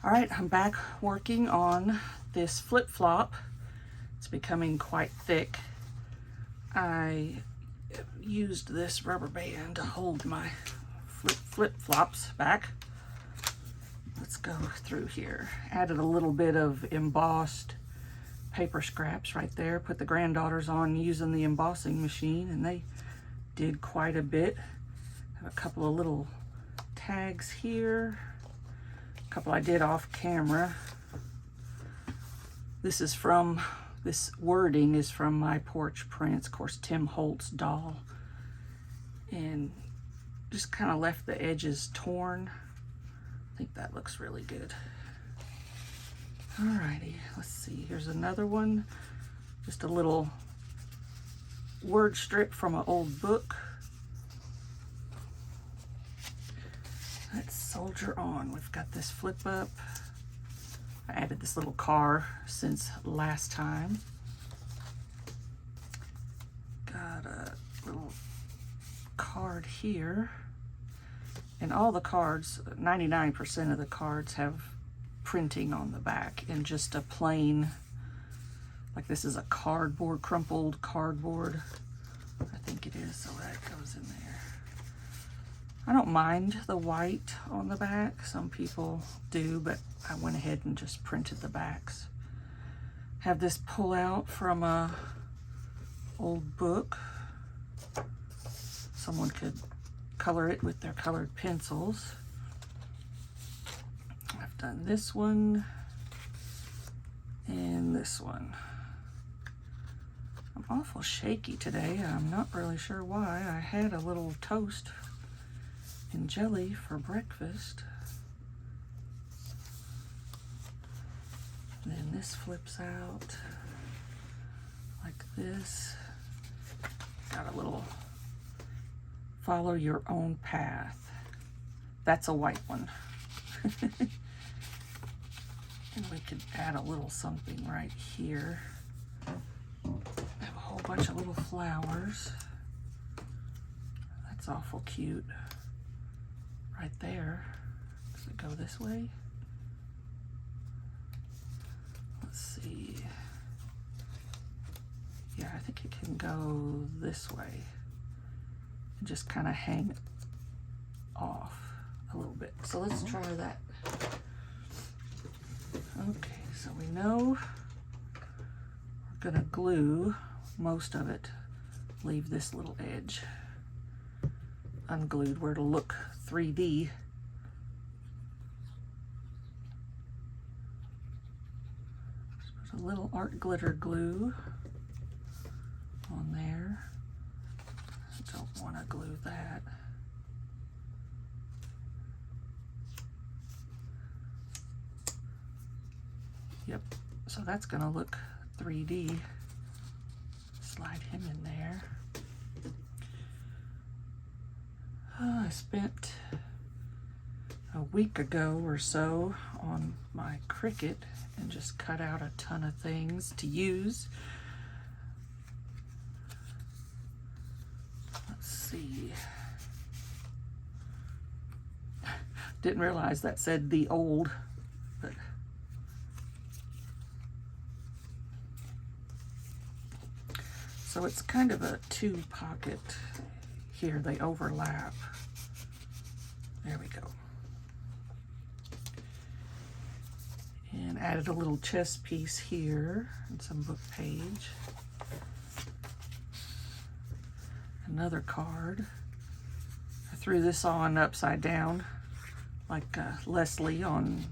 All right, I'm back working on this flip-flop. It's becoming quite thick. I used this rubber band to hold my flip-flops back. Let's go through here. Added a little bit of embossed paper scraps right there. Put the granddaughters on using the embossing machine, and they did quite a bit. Have a couple of little tags here. A couple I did off camera. This wording is from My Porch Prints, of course, Tim Holtz doll. And just kind of left the edges torn. I think that looks really good. Alrighty, let's see. Here's another one. Just a little word strip from an old book. Let's soldier on. We've got this flip up. I added this little car since last time. Got a little card here. And all the cards, 99% of the cards have printing on the back and just a plain, like this is a cardboard, crumpled cardboard. I think it is, so that goes in there. I don't mind the white on the back. Some people do, but I went ahead and just printed the backs. Have this pull out from a old book. Someone could color it with their colored pencils. I've done this one and this one. I'm awful shaky today. I'm not really sure why. I had a little toast and jelly for breakfast. And then this flips out like this. Got a little follow your own path. That's a white one. And we could add a little something right here. Have a whole bunch of little flowers. That's awful cute. Right there. Does it go this way? Let's see. Yeah, I think it can go this way. And just kind of hang off a little bit. So let's try that. Okay, so we know we're gonna glue most of it. Leave this little edge unglued where it'll look 3D. Just put a little art glitter glue on there. Don't want to glue that. Yep, so that's gonna look 3D. Slide him in there. I spent a week ago or so on my Cricut and just cut out a ton of things to use. Let's see. Didn't realize that said the old, but so it's kind of a two pocket here. They overlap. There we go. And added a little chest piece here and some book page. Another card. I threw this on upside down like Leslie on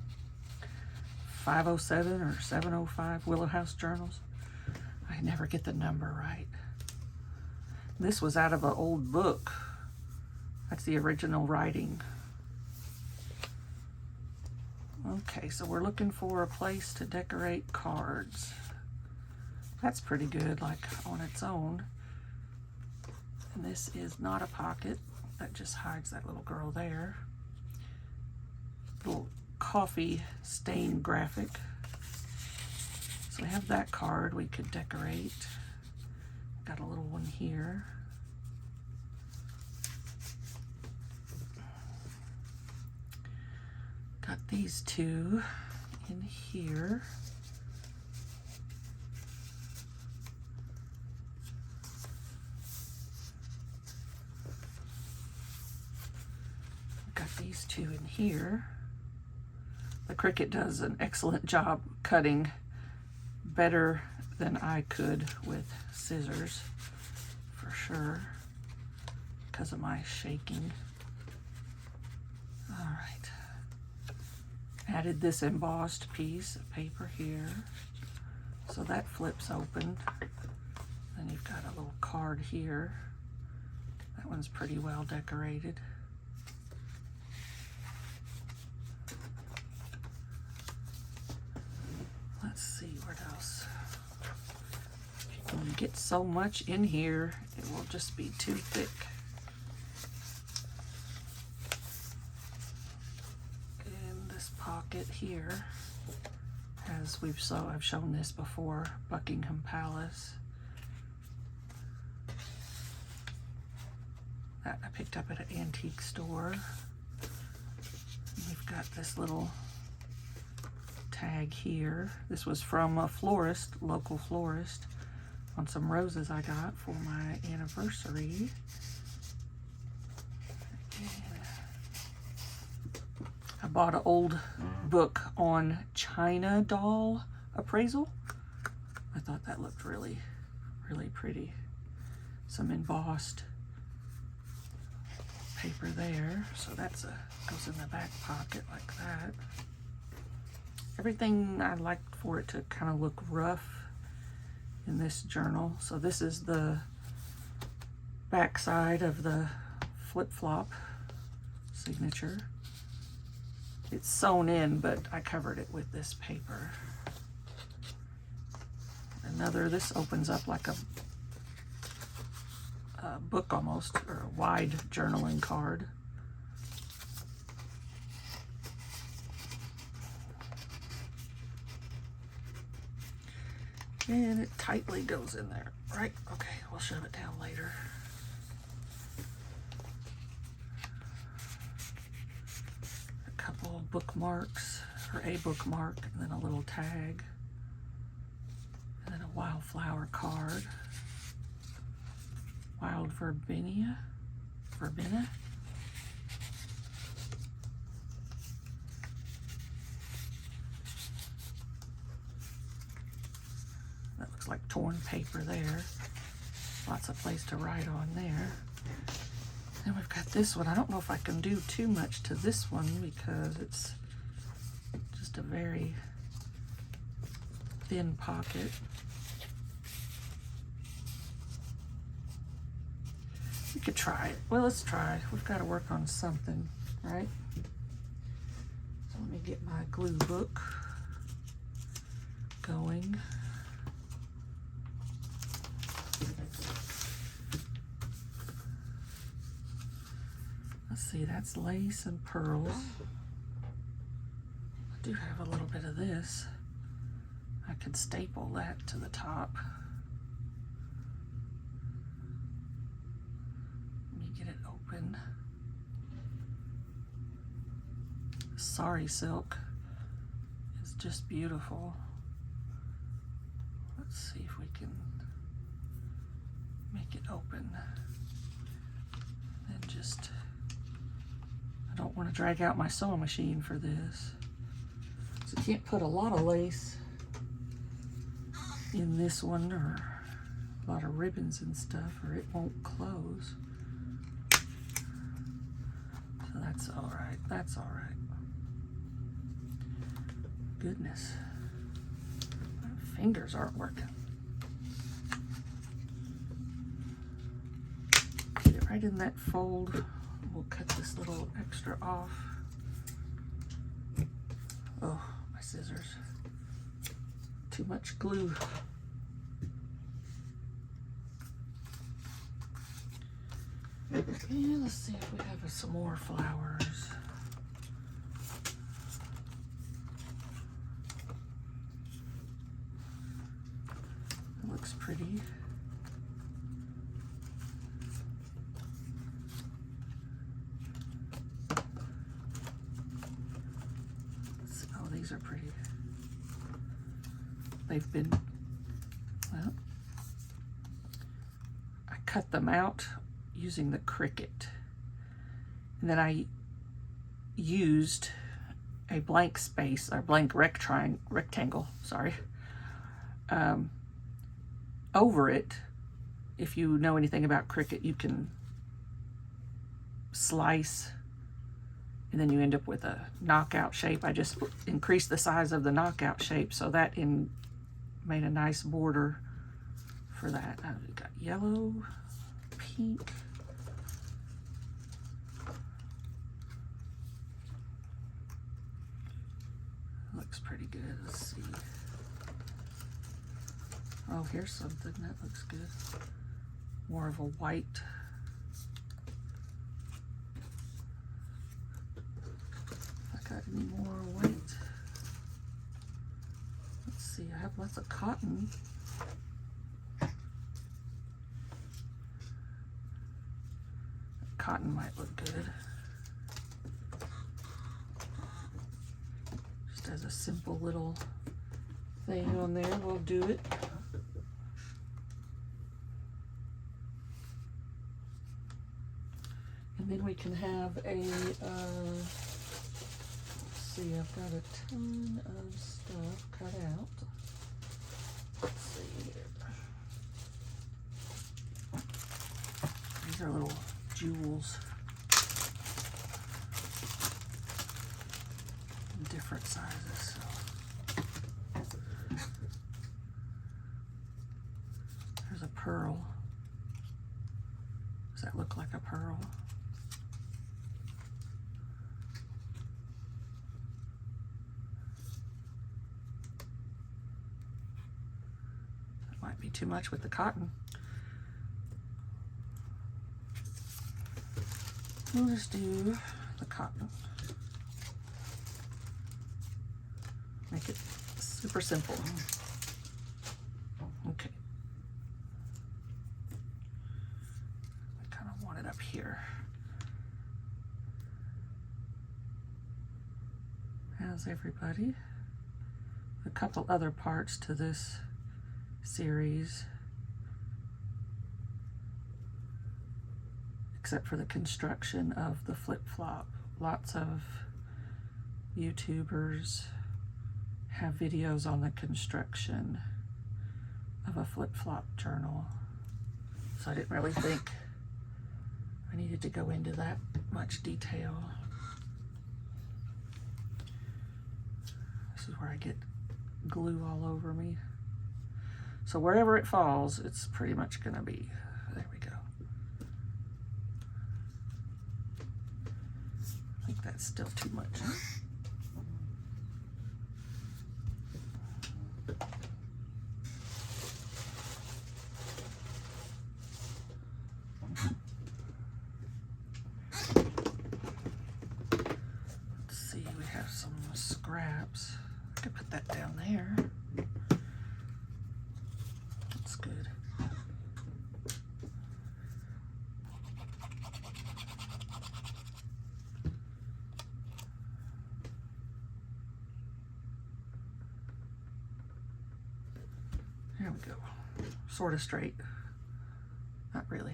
507 or 705 Willow House journals. I never get the number right. This was out of an old book. That's the original writing. Okay, so we're looking for a place to decorate cards. That's pretty good, like on its own. And this is not a pocket. That just hides that little girl there. Little coffee stain graphic. So we have that card we could decorate. Got a little one here. Got these two in here. Got these two in here. The Cricut does an excellent job cutting, better than I could with scissors, for sure, because of my shaking. All right. Added this embossed piece of paper here, so that flips open. Then you've got a little card here. That one's pretty well decorated. Let's see what else. When you get so much in here, it will just be too thick. And this pocket here, as I've shown this before, Buckingham Palace. That I picked up at an antique store. And we've got this little tag here. This was from a florist, local florist, on some roses I got for my anniversary. I bought an old book on China doll appraisal. I thought that looked really, really pretty. Some embossed paper there, so that's goes in the back pocket like that. Everything I like for it to kind of look rough in this journal. So this is the back side of the Flip-Flop signature. It's sewn in, but I covered it with this paper. This opens up like a book almost, or a wide journaling card. And it tightly goes in there, right? Okay, we'll shove it down later. A couple bookmarks, or a bookmark, and then a little tag. And then a wildflower card. Wild verbena. That looks like torn paper there. Lots of place to write on there. Then we've got this one. I don't know if I can do too much to this one because it's just a very thin pocket. We could try it. Well, let's try. We've got to work on something, right? So let me get my glue book going. Let's see, that's lace and pearls. I do have a little bit of this. I could staple that to the top. Let me get it open. Sari silk is just beautiful. Let's see if we can make it open. And just, I don't want to drag out my sewing machine for this. So you can't put a lot of lace in this one, or a lot of ribbons and stuff, or it won't close. So that's all right. That's all right. Goodness, my fingers aren't working. Get it right in that fold. We'll cut this little extra off. Oh, my scissors. Too much glue. And let's see if we have some more flowers. It looks pretty. these are pretty. They've been, well, I cut them out using the Cricut. And then I used a blank space, or blank rectangle, sorry, over it. If you know anything about Cricut, you can slice and then you end up with a knockout shape. I just increased the size of the knockout shape, so that made a nice border for that. We've got yellow, pink, looks pretty good. Let's see. Oh, here's something that looks good. More of a white. I got any more white? Let's see, I have lots of cotton. Cotton might look good. Just as a simple little thing on there, we'll do it. And then we can have a, let's see, I've got a ton of stuff cut out. Let's see here. These are little jewels. Different sizes. So. There's a pearl. Does that look like a pearl? That might be too much with the cotton. We'll just do the cotton. Make it super simple. Okay. I kind of want it up here. How's everybody? A couple other parts to this series, except for the construction of the flip-flop. Lots of YouTubers have videos on the construction of a flip-flop journal. So I didn't really think I needed to go into that much detail. This is where I get glue all over me. So wherever it falls, it's pretty much gonna be. There we go. I think that's still too much. Let's see, we have some scraps. I could put that down there. That's good. There we go. Sort of straight. Not really.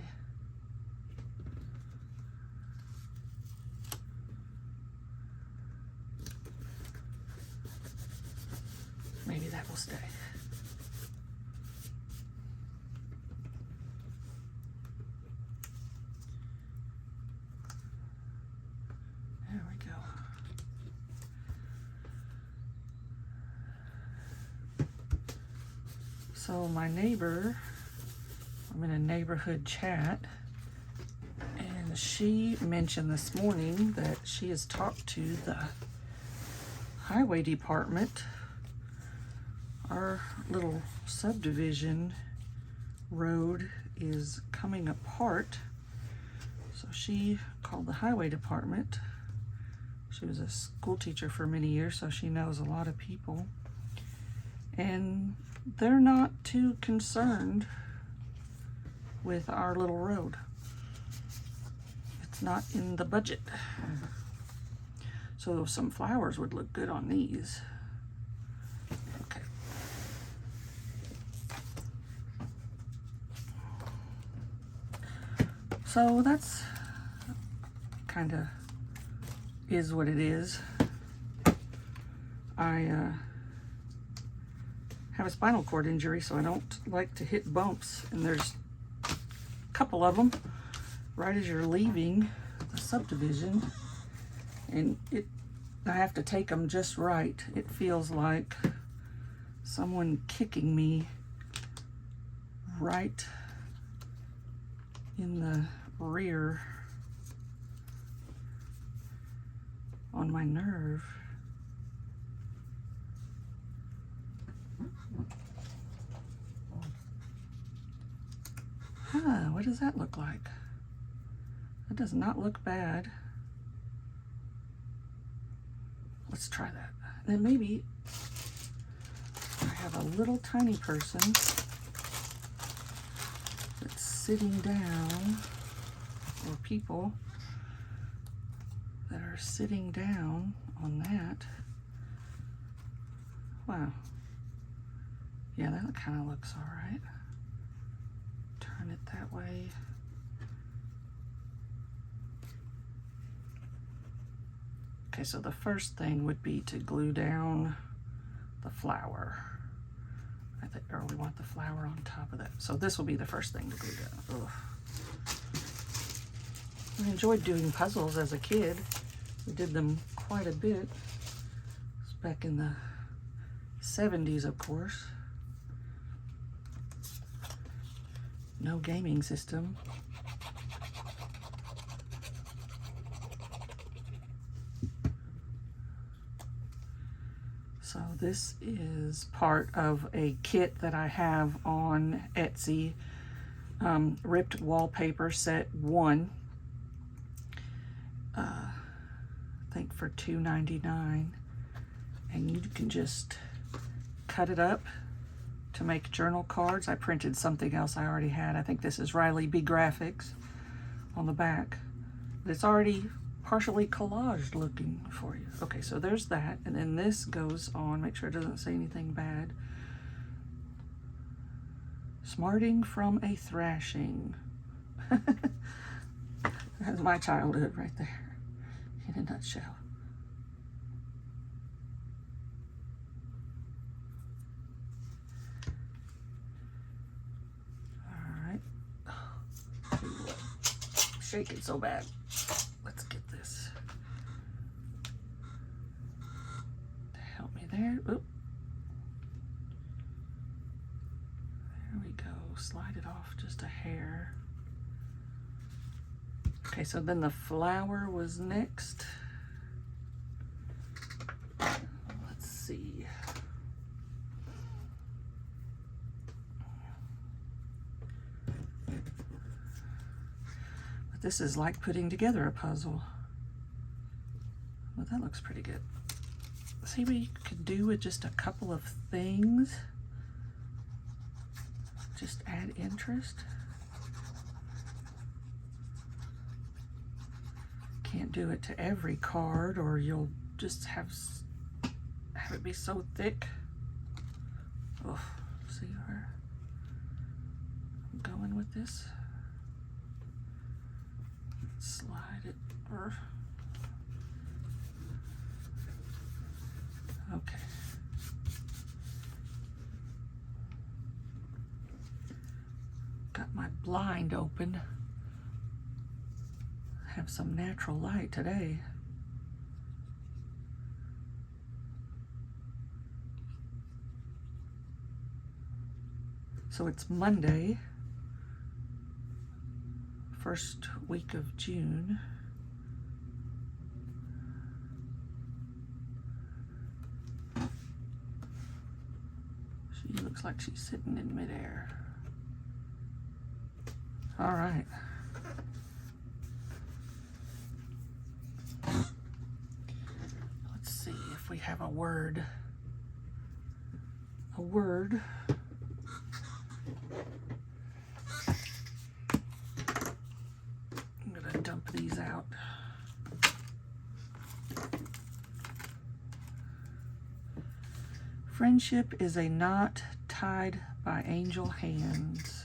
Maybe that will stay. There we go. So my neighbor, I'm in a neighborhood chat, and she mentioned this morning that she has talked to the highway department. Our little subdivision road is coming apart, so she called the highway department. She was a school teacher for many years, so she knows a lot of people, and they're not too concerned with our little road. It's not in the budget. So some flowers would look good on these. So that's kind of is what it is. I have a spinal cord injury, so I don't like to hit bumps, and there's a couple of them right as you're leaving the subdivision, and I have to take them just right. It feels like someone kicking me right in the rear on my nerve. What does that look like? That does not look bad. Let's try that. Then maybe I have a little tiny person that's sitting down, or people that are sitting down on that. Wow. Yeah, that kind of looks all right. Turn it that way. Okay, so the first thing would be to glue down the flower. I think, or we want the flower on top of that. So this will be the first thing to glue down. Ugh. I enjoyed doing puzzles as a kid. We did them quite a bit. It was back in the 70s, of course. No gaming system. So this is part of a kit that I have on Etsy, Ripped Wallpaper Set 1, I think for $2.99, and you can just cut it up to make journal cards. I printed something else I already had. I think this is Riley B Graphics on the back, but it's already partially collaged looking for you. Okay, so there's that, and then this goes on. Make sure it doesn't say anything bad. Smarting from a thrashing. That's my childhood right there, in a nutshell. Shaking so bad. Let's get this to help me there. Oop. There we go. Slide it off just a hair. Okay, so then the flower was next. Let's see. This is like putting together a puzzle. Well, that looks pretty good. See what you could do with just a couple of things? Just add interest. Can't do it to every card, or you'll just have it be so thick. Oh, see where I'm going with this? Slide it, or okay. Got my blind open. Have some natural light today. So it's Monday, first week of June. She looks like she's sitting in midair. All right. Let's see if we have a word. A word. I'm gonna dump these out. Friendship is a knot tied by angel hands.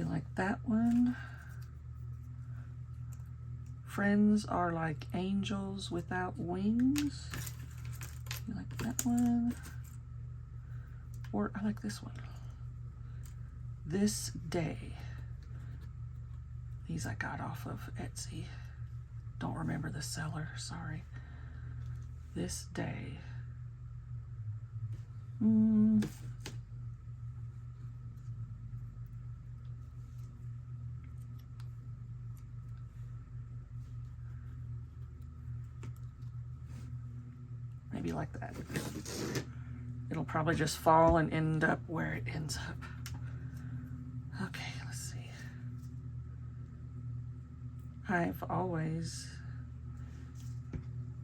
you like that one? Friends are like angels without wings. You like that one? Or I like this one. This Day. These I got off of Etsy. Don't remember the seller, sorry. This Day. Maybe like that. It'll probably just fall and end up where it ends up. Okay, let's see. I've always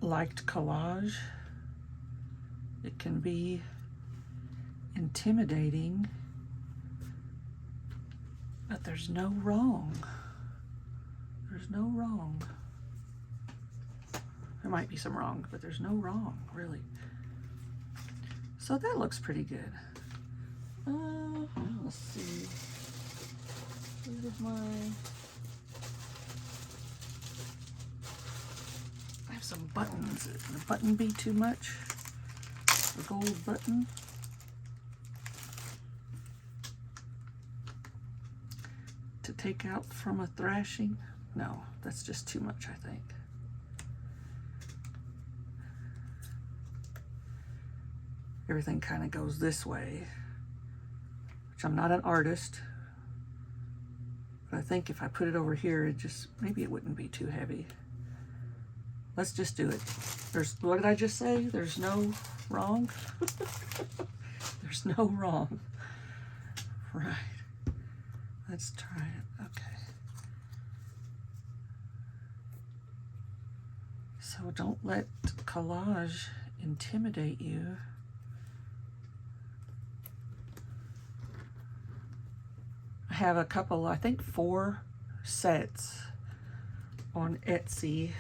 liked collage. It can be intimidating, but there's no wrong. There's no wrong. There might be some wrong, but there's no wrong, really. So that looks pretty good. Let's see. Where's my... I have some buttons. Would the button be too much? The gold button. To take out from a thrashing? No, that's just too much, I think. Everything kind of goes this way, which I'm not an artist, but I think if I put it over here, it just, maybe it wouldn't be too heavy. Let's just do it. What did I just say? There's no wrong? There's no wrong. Right. Let's try it. Okay. So don't let collage intimidate you. I have a couple, I think 4 sets on Etsy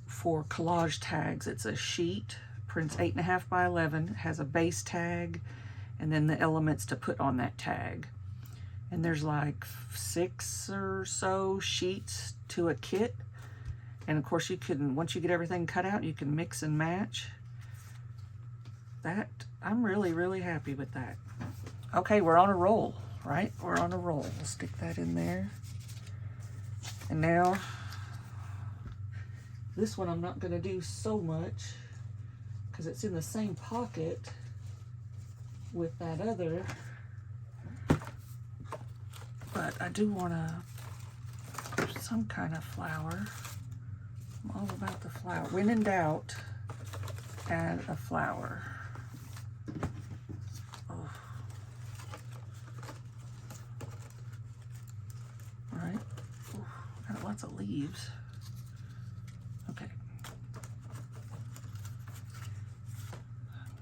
for collage tags. It's a sheet, prints 8.5 by 11, has a base tag, and then the elements to put on that tag. And there's like 6 or so sheets to a kit. And of course you can, once you get everything cut out, you can mix and match. That, I'm really, really happy with that. Okay, we're on a roll, right? We're on a roll. We'll stick that in there. And now, this one I'm not gonna do so much because it's in the same pocket with that other. But I do wanna some kind of flower. I'm all about the flower. When in doubt, add a flower. Oh. All right. Ooh, got lots of leaves. Okay.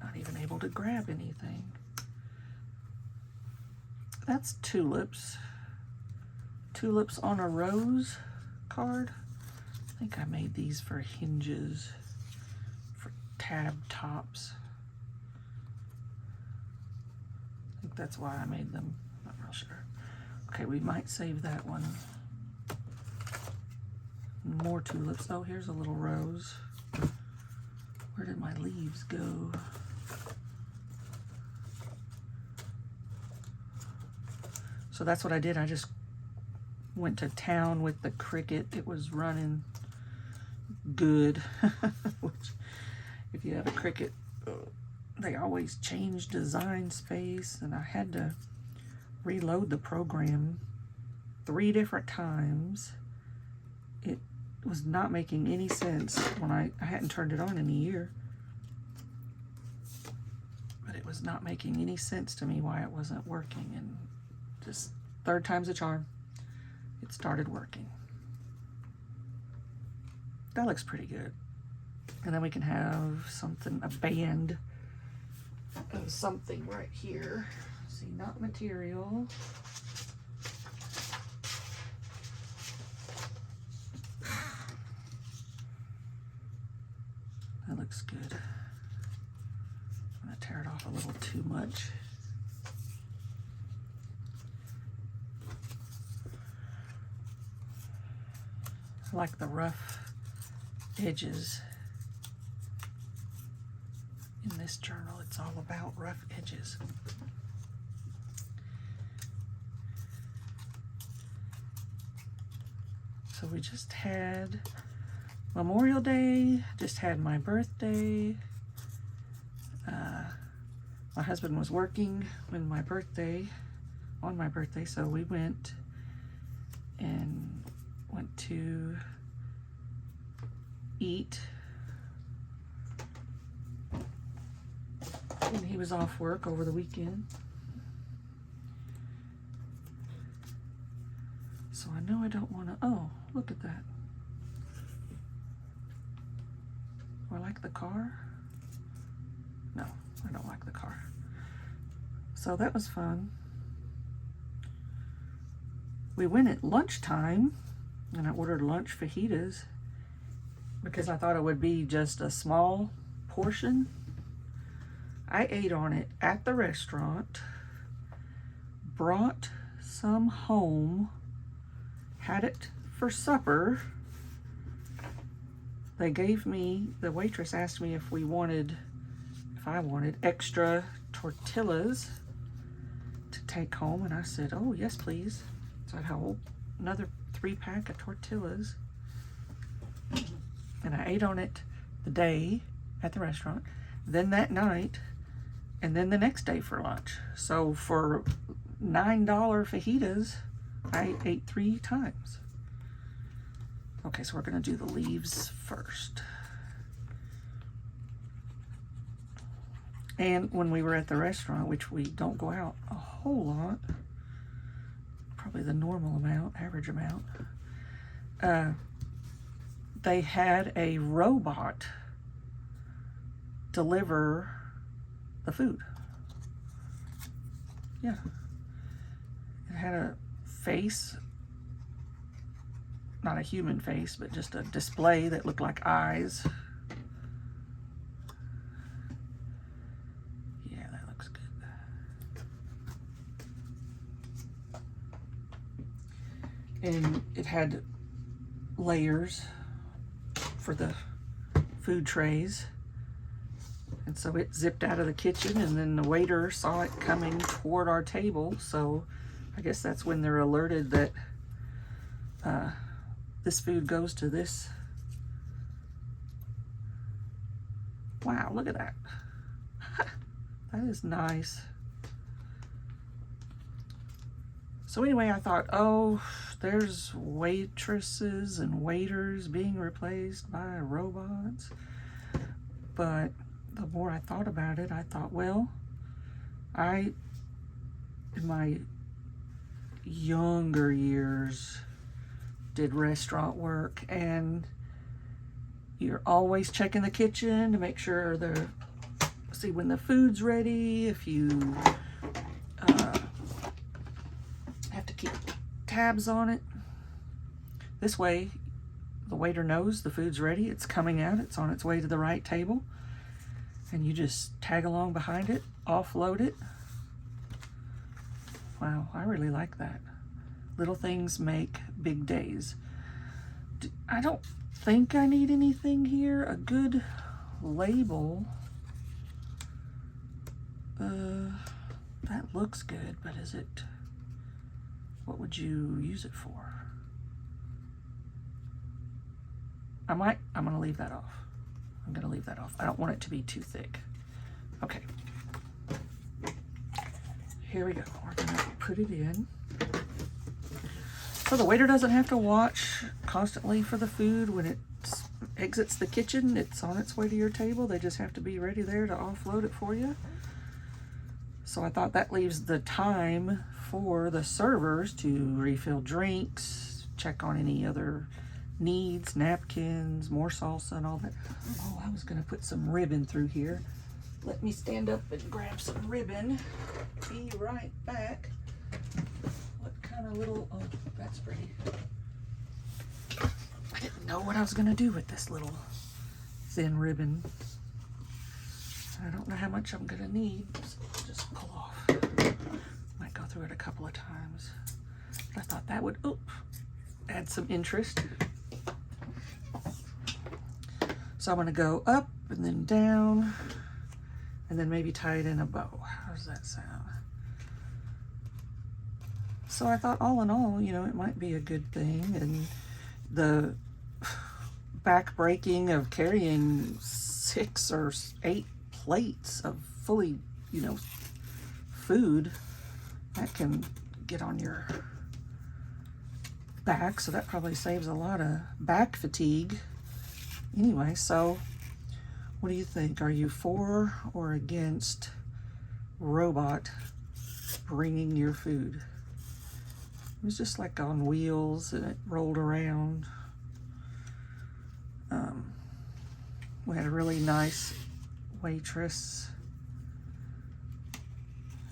Not even able to grab anything. That's tulips. Tulips on a rose card. I think I made these for hinges, for tab tops. I think that's why I made them, not real sure. Okay, we might save that one. More tulips. Oh, here's a little rose. Where did my leaves go? So that's what I did. I just went to town with the Cricut. It was running good. Which, if you have a Cricut, they always change design space, and I had to reload the program 3 different times. It was not making any sense when I hadn't turned it on in a year. But it was not making any sense to me why it wasn't working, and just 3rd time's a charm. It started working. That looks pretty good. And then we can have something, a band of something right here. See, not material. That looks good. I'm gonna tear it off a little too much. I like the rough edges in this journal. It's all about rough edges. So we just had Memorial Day, just had my birthday. My husband was working on my birthday, so we went to eat. And he was off work over the weekend. So I know I don't want to, oh, look at that. Do I like the car? No, I don't like the car. So that was fun. We went at lunchtime and I ordered lunch fajitas because I thought it would be just a small portion. I ate on it at the restaurant, brought some home, had it for supper. They gave me, the waitress asked me if I wanted extra tortillas to take home, and I said, oh yes please. So I had another 3-pack of tortillas, and I ate on it the day at the restaurant, then that night, and then the next day for lunch. So for $9 fajitas, I ate 3 times. Okay, so we're gonna do the leaves first. And when we were at the restaurant, which we don't go out a whole lot, probably the normal amount, average amount, they had a robot deliver the food. Yeah. It had a face, not a human face, but just a display that looked like eyes. Yeah, that looks good. And it had layers for the food trays. And so it zipped out of the kitchen, and then the waiter saw it coming toward our table. So I guess that's when they're alerted that this food goes to this. Wow, look at that. That is nice. So anyway, I thought, oh, there's waitresses and waiters being replaced by robots. But the more I thought about it, I thought, well, in my younger years, did restaurant work, and you're always checking the kitchen to make sure see when the food's ready, if you have to keep tabs on it. This way, the waiter knows the food's ready, it's coming out, it's on its way to the right table, and you just tag along behind it, offload it. Wow, I really like that. Little things make big days. I don't think I need anything here. A good label. That looks good, but is it, what would you use it for? I'm gonna leave that off. I'm gonna leave that off. I don't want it to be too thick. Okay. Here we go. We're gonna put it in. So the waiter doesn't have to watch constantly for the food. When it exits the kitchen, it's on its way to your table. They just have to be ready there to offload it for you. So I thought that leaves the time for the servers to refill drinks, check on any other needs, napkins, more salsa and all that. Oh, I was gonna put some ribbon through here. Let me stand up and grab some ribbon. Be right back. What kind of little, oh, that's pretty. I didn't know what I was gonna do with this little thin ribbon. I don't know how much I'm gonna need, so I'll just pull off. Might go through it a couple of times. But I thought that would, add some interest. So I'm going to go up and then down and then maybe tie it in a bow. How does that sound? So I thought all in all, you know, it might be a good thing. And the back breaking of carrying 6 or 8 plates of fully, you know, food, that can get on your back. So that probably saves a lot of back fatigue. Anyway, so what do you think? Are you for or against robot bringing your food? It was just like on wheels and it rolled around. We had a really nice waitress.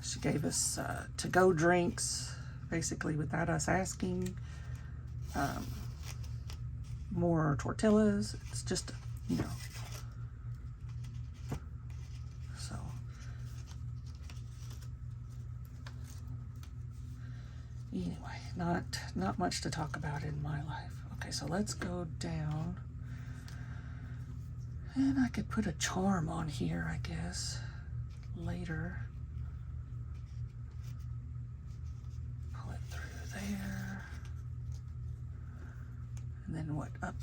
She gave us to-go drinks, basically without us asking. More tortillas. It's just, you know. So. Anyway, not much to talk about in my life. Okay, so let's go down. And I could put a charm on here, I guess, later. Pull it through there. And then what? Up.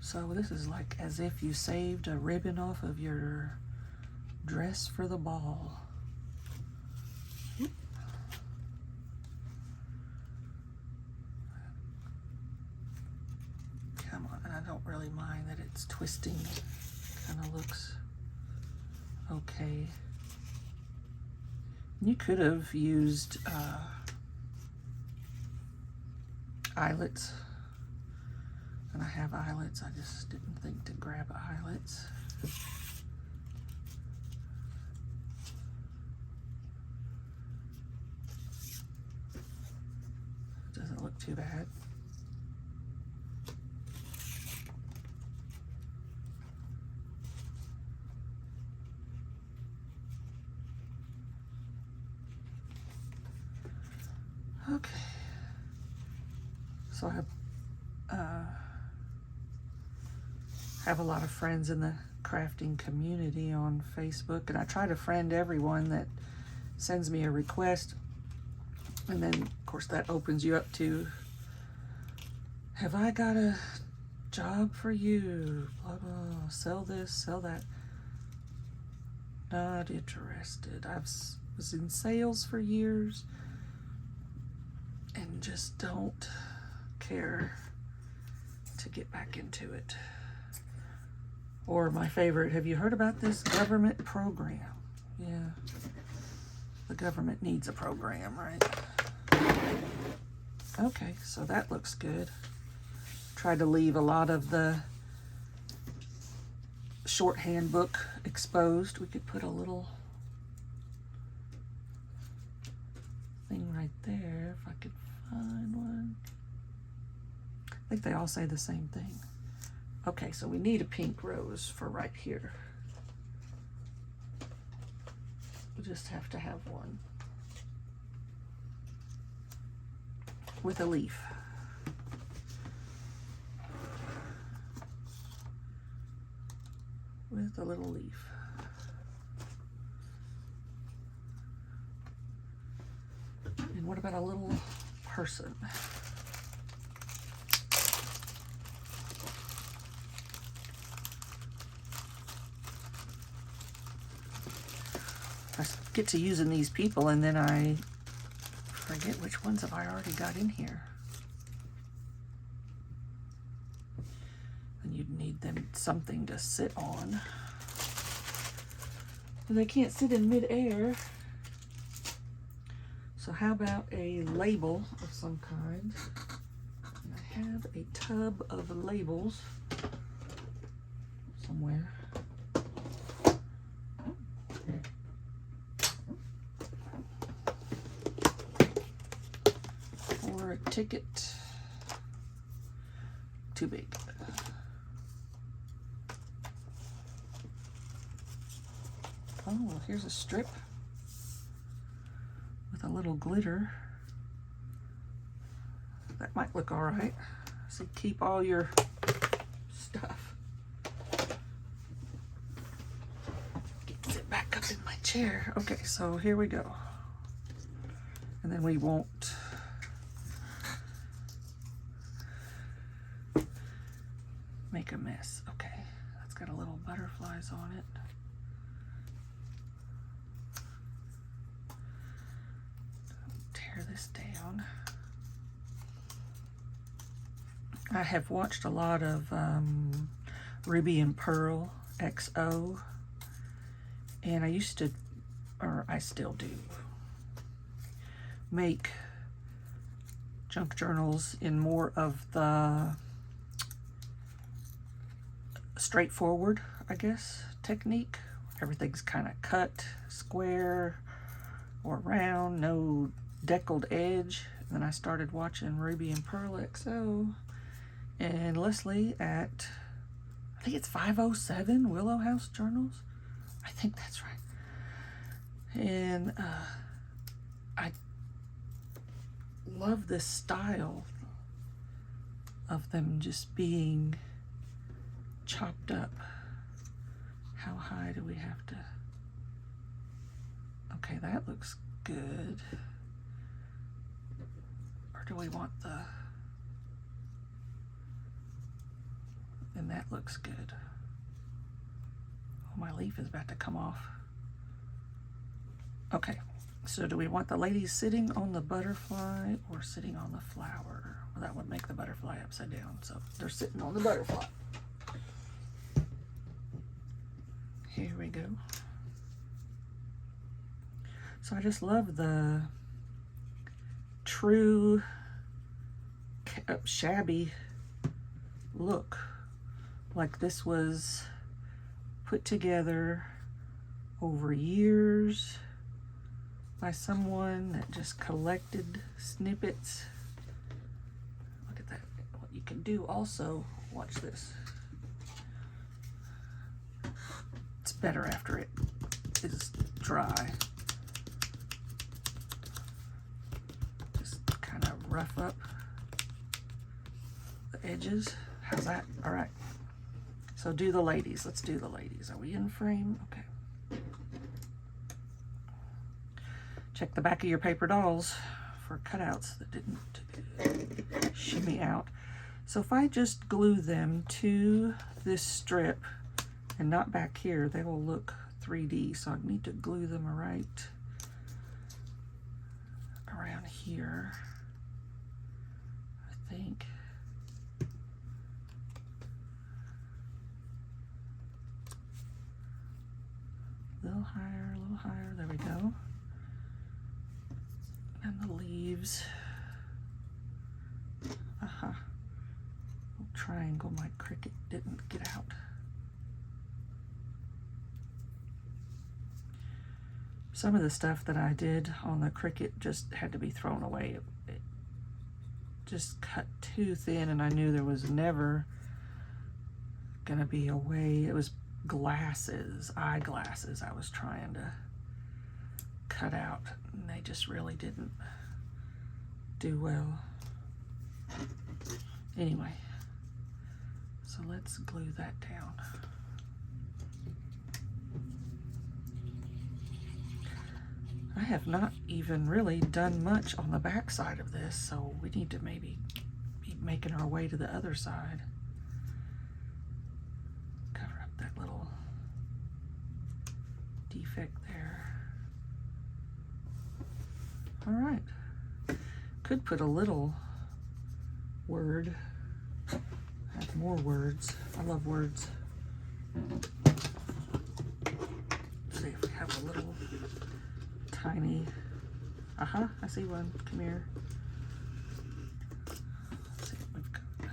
So this is like as if you saved a ribbon off of your dress for the ball. Come on, and I don't really mind that it's twisting. Kind of looks okay. You could have used eyelets. And I have eyelets, I just didn't think to grab eyelets. Doesn't look too bad. Okay. So I have a lot of friends in the crafting community on Facebook, and I try to friend everyone that sends me a request, and then of course that opens you up to, have I got a job for you, blah blah, sell this, sell that. Not interested. I was in sales for years and just don't care to get back into it. Or my favorite, have you heard about this government program? Yeah, the government needs a program, right? Okay, so that looks good. Tried to leave a lot of the shorthand book exposed. We could put a little thing right there if I could find one. I think they all say the same thing. Okay, so we need a pink rose for right here. We just have to have one with a leaf. With a little leaf. And what about a little person? I get to using these people and then I forget which ones have I already got in here. And you'd need them something to sit on. And they can't sit in midair. So how about a label of some kind? And I have a tub of labels somewhere. Or a ticket. Too big. Oh, here's a strip with a little glitter. That might look all right. So keep all your stuff. Sit back up in my chair. Okay, so here we go. And then we won't make a mess. Okay, that's got a little butterflies on it. Tear this down. I have watched a lot of Ruby and Pearl XO, and I used to, or I still do, make junk journals in more of the straightforward, I guess, technique. Everything's kind of cut, square, or round, no deckled edge. And then I started watching Ruby and Pearl XO and Leslie at, I think it's 507 Willow House Journals. I think that's right. And I love this style of them just being chopped up. How high do we have to? Okay, that looks good. Or do we want the, and that looks good. Oh, my leaf is about to come off. Okay, so do we want the ladies sitting on the butterfly or sitting on the flower? Well, that would make the butterfly upside down, so they're sitting on the butterfly. Here we go. So I just love the true shabby look. Like this was put together over years by someone that just collected snippets. Look at that. What you can do also, watch this. It's better after it is dry. Just kind of rough up the edges. How's that? All right. So do the ladies. Let's do the ladies. Are we in frame? Okay. Check the back of your paper dolls for cutouts that didn't shimmy out. So if I just glue them to this strip and not back here, they will look 3D. So I need to glue them right around here, I think. A little higher, there we go. And the leaves. Little triangle, my Cricut didn't get out. Some of the stuff that I did on the Cricut just had to be thrown away. It just cut too thin, and I knew there was never gonna be a way. It was glasses, eyeglasses I was trying to cut out, and they just really didn't do well. Anyway, so let's glue that down. I have not even really done much on the back side of this, so we need to maybe be making our way to the other side. Cover up that little defect there. All right. Could put a little word, have more words. I love words. Let's see if we have a little tiny, I see one, come here. Let's see what we've got.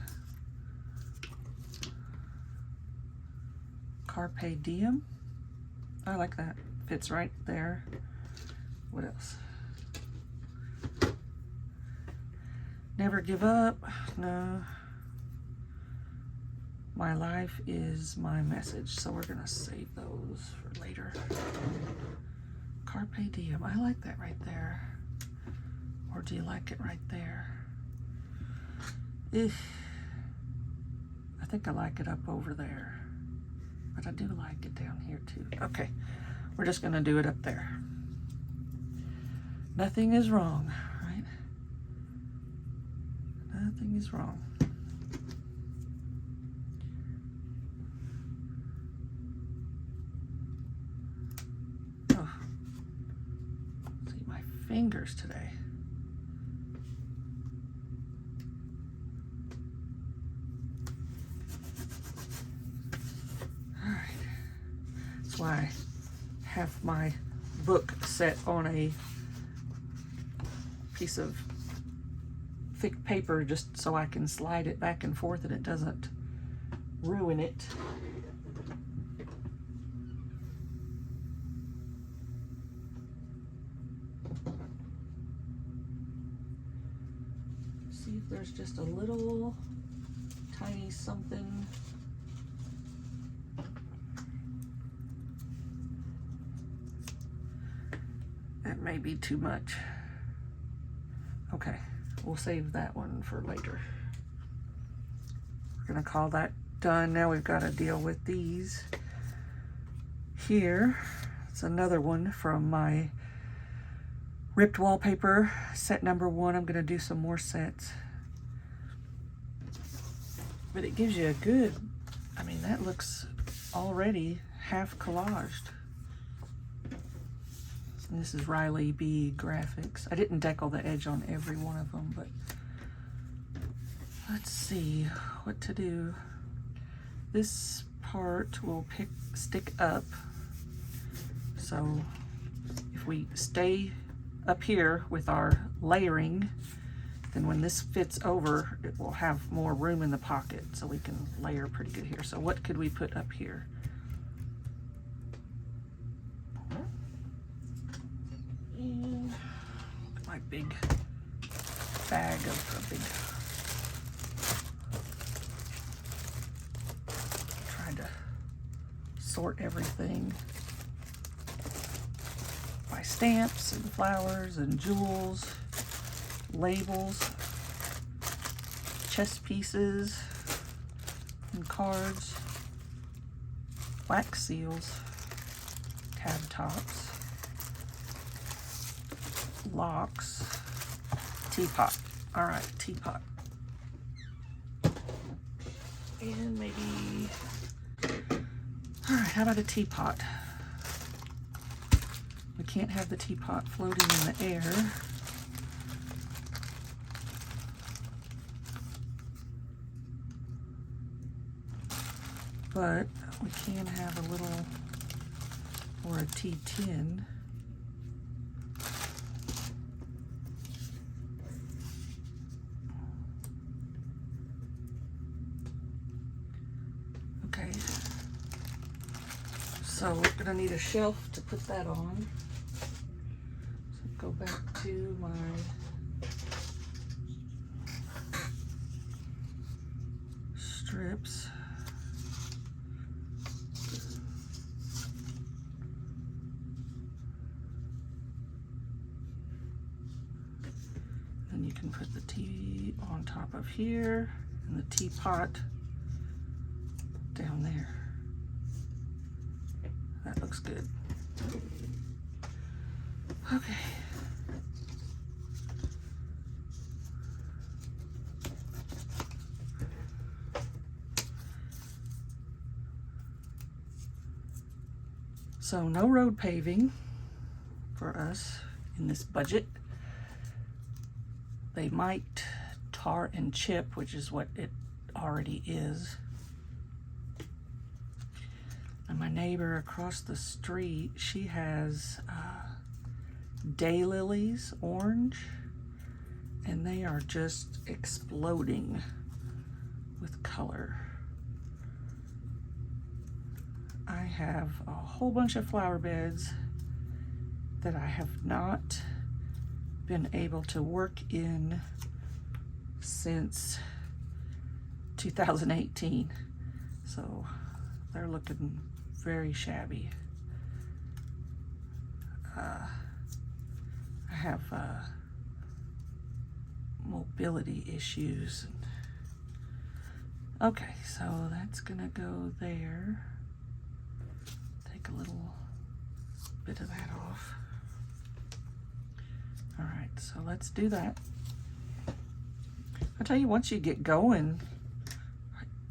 Carpe diem, I like that, fits right there. What else? Never give up, no. My life is my message, so we're gonna save those for later. Carpe diem, I like that right there. Or do you like it right there? I think I like it up over there, but I do like it down here too. Okay, we're just gonna do it up there. Nothing is wrong, right? Nothing is wrong. Oh, see my fingers today. All right, that's why I have my book set on a piece of thick paper just so I can slide it back and forth and it doesn't ruin it. See if there's just a little tiny something. That may be too much. Okay, we'll save that one for later. We're gonna call that done. Now we've got to deal with these here. It's another one from my ripped wallpaper, set number 1. I'm gonna do some more sets. But it gives you a good, I mean, that looks already half collaged. And this is Riley B Graphics. I didn't decal the edge on every one of them, but let's see what to do. This part will stick up. So if we stay up here with our layering, then when this fits over, it will have more room in the pocket, so we can layer pretty good here. So what could we put up here? And my big bag of a big, trying to sort everything by stamps and flowers and jewels, labels, chess pieces and cards, wax seals, tab tops, locks, teapot. All right, teapot. And maybe, all right, how about a teapot? We can't have the teapot floating in the air. But we can have a little, or a tea tin. Okay, so we're gonna need a shelf to put that on. So go back to my strips. Then you can put the tea on top of here and the teapot down there. That looks good. Okay. So no road paving for us in this budget. They might tar and chip, which is what it already is. And my neighbor across the street, she has daylilies, orange, and they are just exploding with color. I have a whole bunch of flower beds that I have not been able to work in since 2018. So they're looking very shabby. I have mobility issues. Okay, so that's gonna go there. Take a little bit of that off. All right, so let's do that. I tell you, once you get going,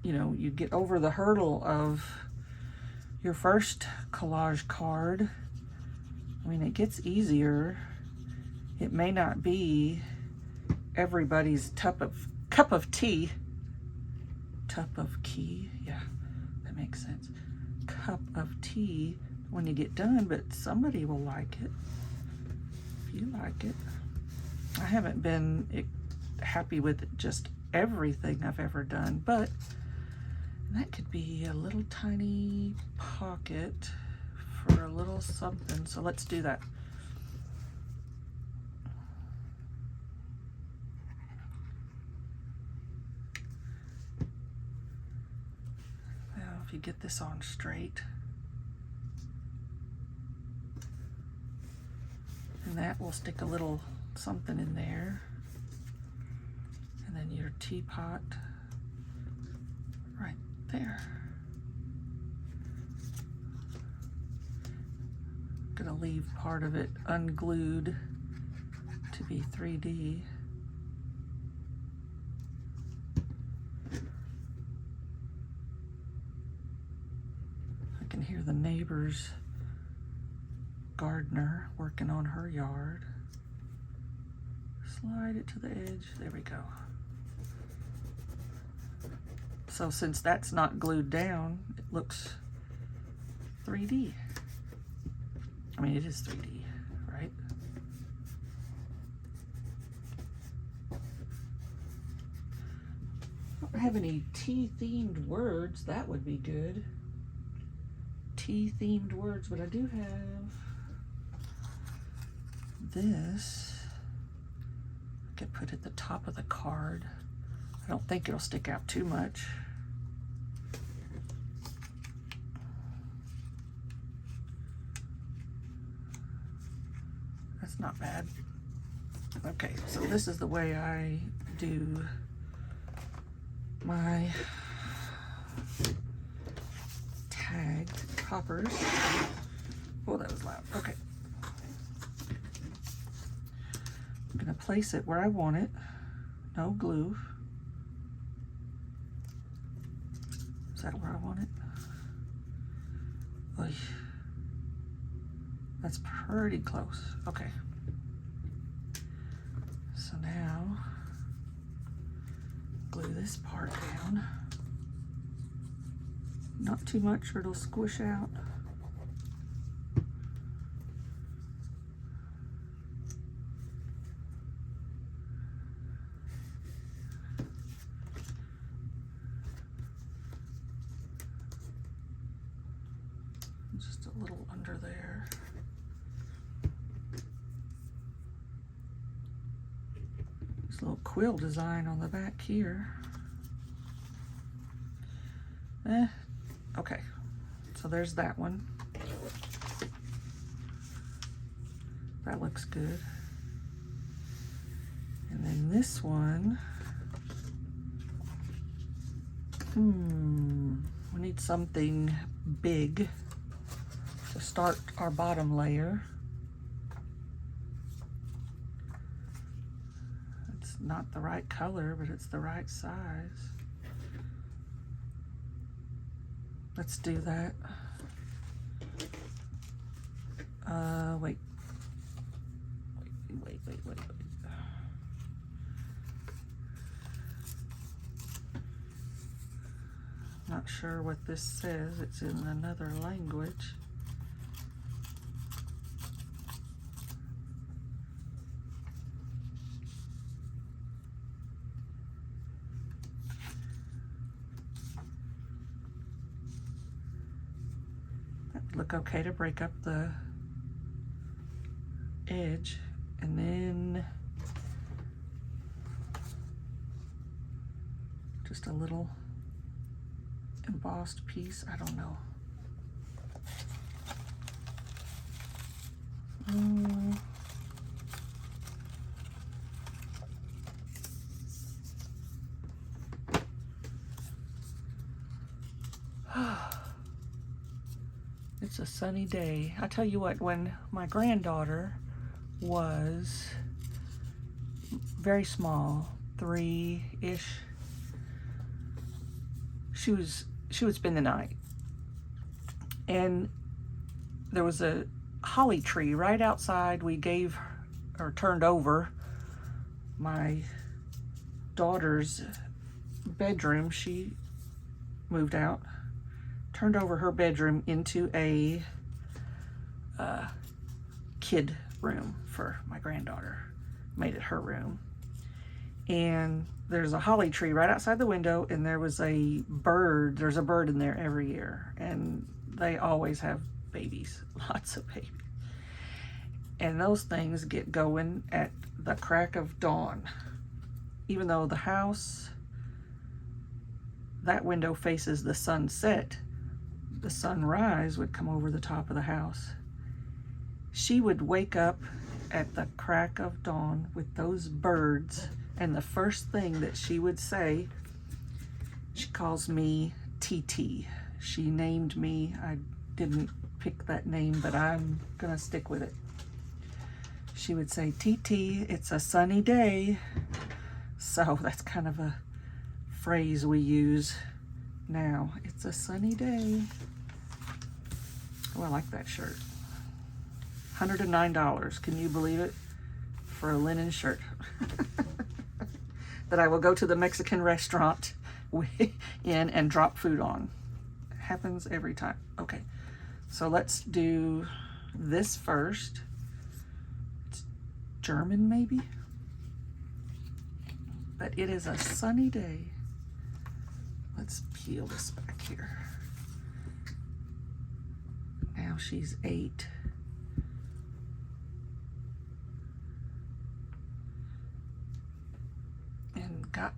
you know, you get over the hurdle of your first collage card. I mean, it gets easier. It may not be everybody's cup of tea. Cup of tea, yeah, that makes sense. Cup of tea when you get done, but somebody will like it if you like it. I haven't been happy with just everything I've ever done, but that could be a little tiny pocket for a little something, so let's do that. Now, if you get this on straight, and that will stick a little something in there, and then your teapot right there. I'm gonna leave part of it unglued to be 3D. I can hear the neighbor's gardener working on her yard. Slide it to the edge, there we go. So since that's not glued down, it looks 3D. I mean, it is 3D, right? I don't have any tea-themed words. That would be good. Tea-themed words, but I do have this. I could put at the top of the card. I don't think it'll stick out too much. That's not bad. Okay, so this is the way I do my tagged poppers. Oh, that was loud. Okay. I'm gonna place it where I want it. No glue. Is that where I want it? Oy. That's pretty close. Okay. So now, glue this part down. Not too much or it'll squish out. Just a little under there. This little quill design on the back here. Okay, so there's that one. That looks good. And then this one, we need something big to start our bottom layer. It's not the right color, but it's the right size. Let's do that. Wait. Not sure what this says. It's in another language. Look okay to break up the edge, and then just a little embossed piece. I don't know. a sunny day. I tell you what, when my granddaughter was very small, 3-ish, she would spend the night. And there was a holly tree right outside. We gave or turned over my daughter's bedroom. She moved out, turned over her bedroom into a kid room for my granddaughter, made it her room. And there's a holly tree right outside the window, and there's a bird in there every year, and they always have babies, lots of babies. And those things get going at the crack of dawn. Even though the house, that window faces the sunset, the sunrise would come over the top of the house. She would wake up at the crack of dawn with those birds, and the first thing that she would say, she calls me TT. She named me. I didn't pick that name, but I'm gonna stick with it. She would say, TT, it's a sunny day. So that's kind of a phrase we use now. It's a sunny day. Oh, I like that shirt. $109, can you believe it? For a linen shirt. That I will go to the Mexican restaurant in and drop food on. It happens every time. Okay, so let's do this first. It's German maybe? But it is a sunny day. Let's peel this back here. Now she's 8. And got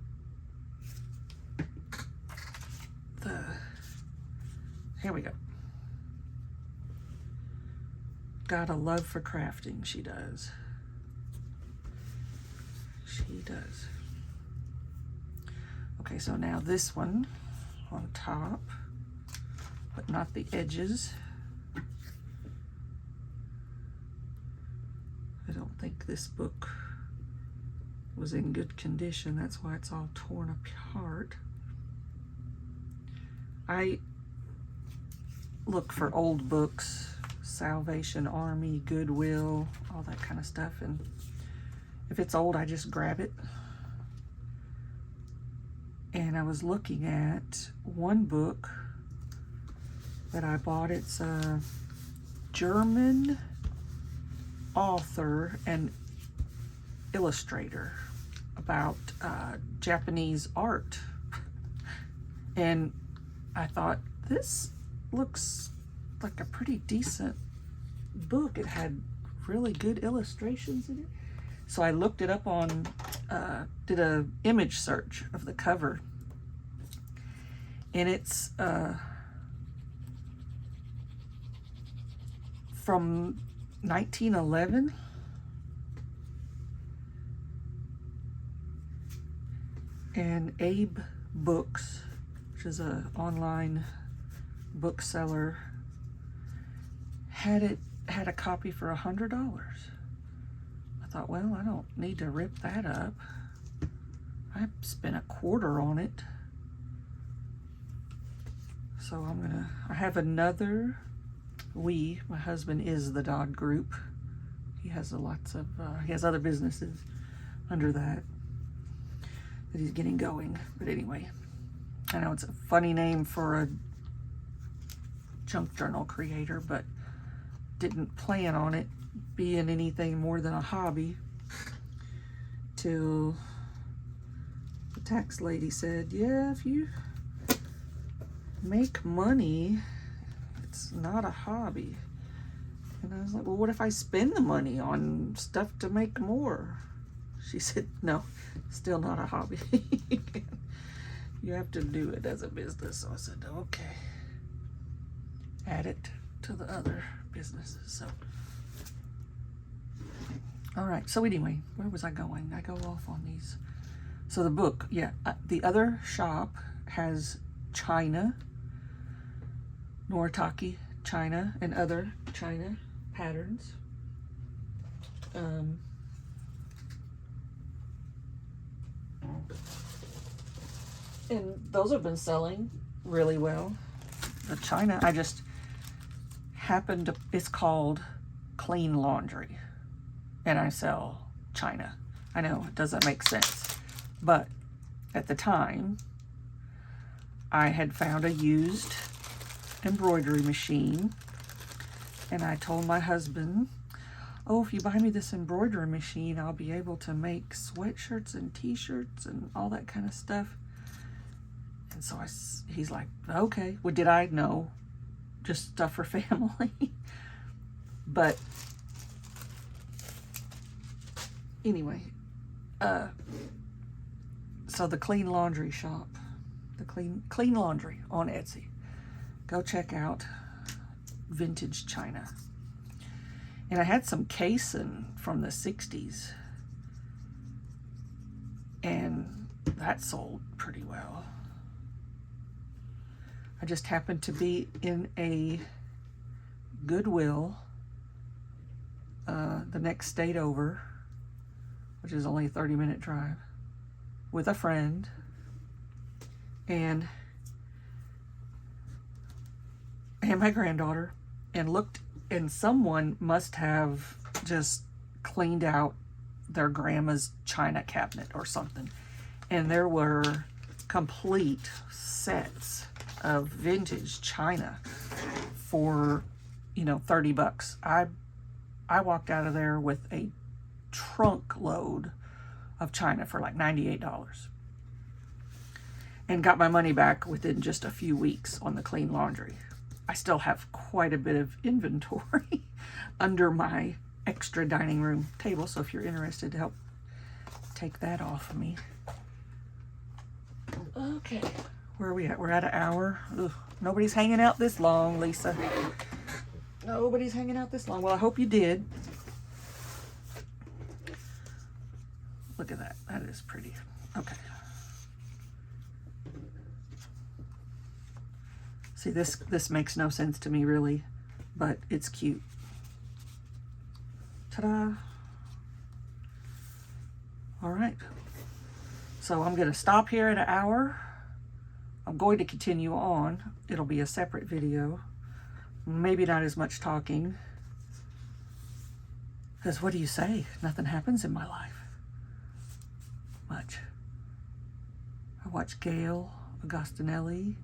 here we go. Got a love for crafting, she does. She does. Okay, so now this one on top, but not the edges. I don't think this book was in good condition. That's why it's all torn apart. I look for old books, Salvation Army, Goodwill, all that kind of stuff, and if it's old, I just grab it. And I was looking at one book that I bought. It's a German author and illustrator about Japanese art. And I thought, this looks like a pretty decent book. It had really good illustrations in it. So I looked it up on, did a image search of the cover. And it's from 1911. And Abe Books, which is an online bookseller, had a copy for $100. I thought, well, I don't need to rip that up. I spent $25 on it. So I have another, my husband is the dog group. He has he has other businesses under that he's getting going. But anyway, I know it's a funny name for a junk journal creator, but didn't plan on it being anything more than a hobby till the tax lady said, yeah, if you make money, it's not a hobby. And I was like, well, what if I spend the money on stuff to make more? She said, no, still not a hobby. You have to do it as a business. So I said, okay. Add it to the other businesses. So, all right. So anyway, where was I going? I go off on these. So the book, yeah. The other shop has China, Noritake China and other China patterns. And those have been selling really well. The China, I just happened to, it's called Clean Laundry, and I sell China. I know it doesn't make sense, but at the time I had found a used embroidery machine, and I told my husband, oh, if you buy me this embroidery machine, I'll be able to make sweatshirts and t-shirts and all that kind of stuff. And so he's like, okay. Well, did I? No, just stuff for family. But anyway, so the Clean Laundry shop, the Clean Laundry on Etsy. Go check out vintage China. And I had some casing from the 60s, and that sold pretty well. I just happened to be in a Goodwill the next state over, which is only a 30-minute drive, with a friend, and my granddaughter, and looked, and someone must have just cleaned out their grandma's china cabinet or something, and there were complete sets of vintage china for, you know, $30. I walked out of there with a trunk load of china for like $98, and got my money back within just a few weeks on the Clean Laundry. I still have quite a bit of inventory under my extra dining room table, so if you're interested to help take that off of me. Okay, where are we at? We're at an hour. Ugh, nobody's hanging out this long, Lisa. Nobody's hanging out this long. Well, I hope you did. Look at that. That is pretty. Okay. See, this makes no sense to me, really, but it's cute. Ta-da! All right. So I'm going to stop here at an hour. I'm going to continue on. It'll be a separate video. Maybe not as much talking. Because what do you say? Nothing happens in my life. Much. I watch Gail Agostinelli,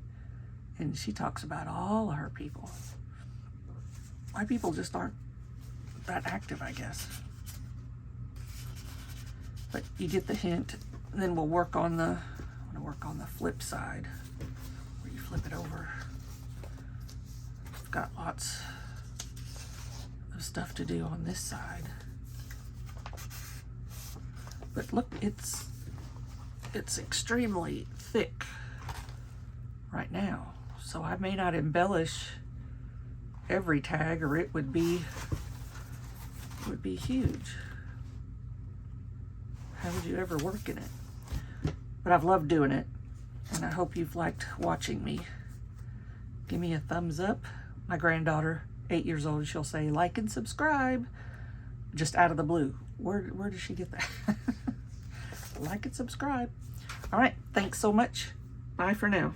and she talks about all of her people. My people just aren't that active, I guess. But you get the hint. And then we'll work on the, I'm gonna work on the flip side, where you flip it over. I've got lots of stuff to do on this side. But look, it's extremely thick right now. So I may not embellish every tag, or it would be huge. How would you ever work in it? But I've loved doing it, and I hope you've liked watching me. Give me a thumbs up. My granddaughter, 8 years old, she'll say like and subscribe, just out of the blue. Where did she get that? Like and subscribe. All right, thanks so much. Bye for now.